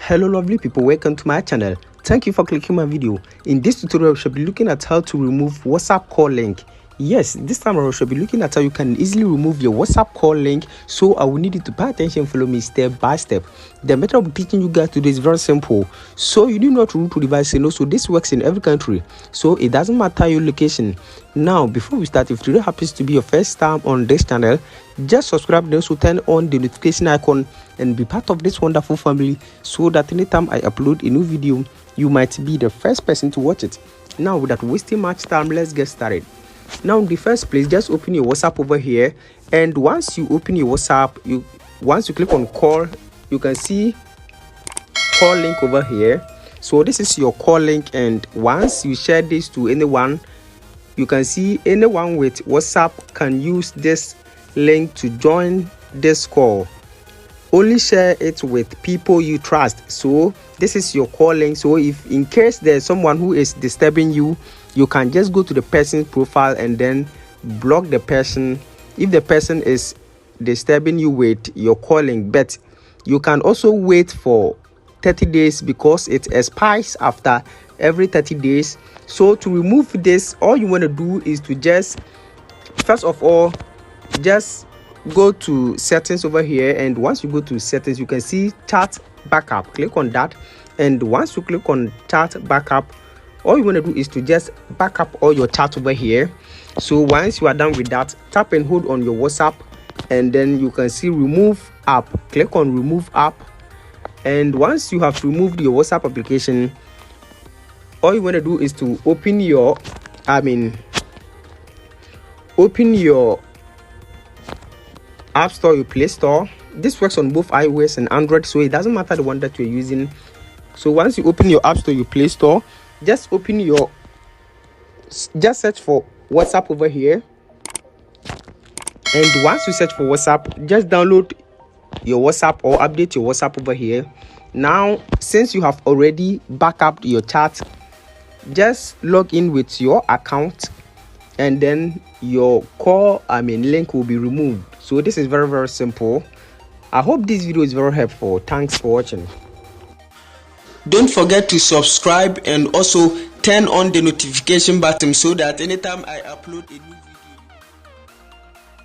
Hello lovely people, welcome to my channel. Thank you for clicking my video. In this tutorial we shall be looking at how to remove WhatsApp call link. Yes, this time I shall be looking at how you can easily remove your WhatsApp call link. So I will need you to pay attention and follow me step by step. The method I'll be teaching you guys today is very simple. So you do not root to device, so this works in every country. So it doesn't matter your location. Now before we start, if today happens to be your first time on this channel, just subscribe, then so turn on the notification icon and be part of this wonderful family, so that anytime I upload a new video you might be the first person to watch it. Now without wasting much time, let's get started. Now in the first place, just open your WhatsApp over here, and once you open your WhatsApp, once you click on call, you can see call link over here. So this is your call link, and once you share this to anyone, you can see anyone with WhatsApp can use this link to join this call. Only share it with people you trust. So this is your call link. So if in case there's someone who is disturbing you, you can just go to the person's profile and then block the person if the person is disturbing you with your calling. But you can also wait for 30 days because it expires after every 30 days. So to remove this, all you want to do is to just first of all just go to settings over here, and once you go to settings you can see chat backup. Click on that, and once you click on chat backup, all you want to do is to just back up all your chat over here. So once you are done with that, tap and hold on your WhatsApp, and then you can see remove app. Click on remove app, and once you have removed your WhatsApp application, all you want to do is to open your App Store, your Play Store. This works on both iOS and Android, so it doesn't matter the one that you're using. So once you open your App Store, your Play Store, just search for WhatsApp over here, and once you search for WhatsApp, just download your WhatsApp or update your WhatsApp over here. Now since you have already backupped your chat, just log in with your account, and then your call link will be removed. So this is very simple. I hope this video is very helpful. Thanks for watching. Don't forget to subscribe and also turn on the notification button so that anytime I upload a new video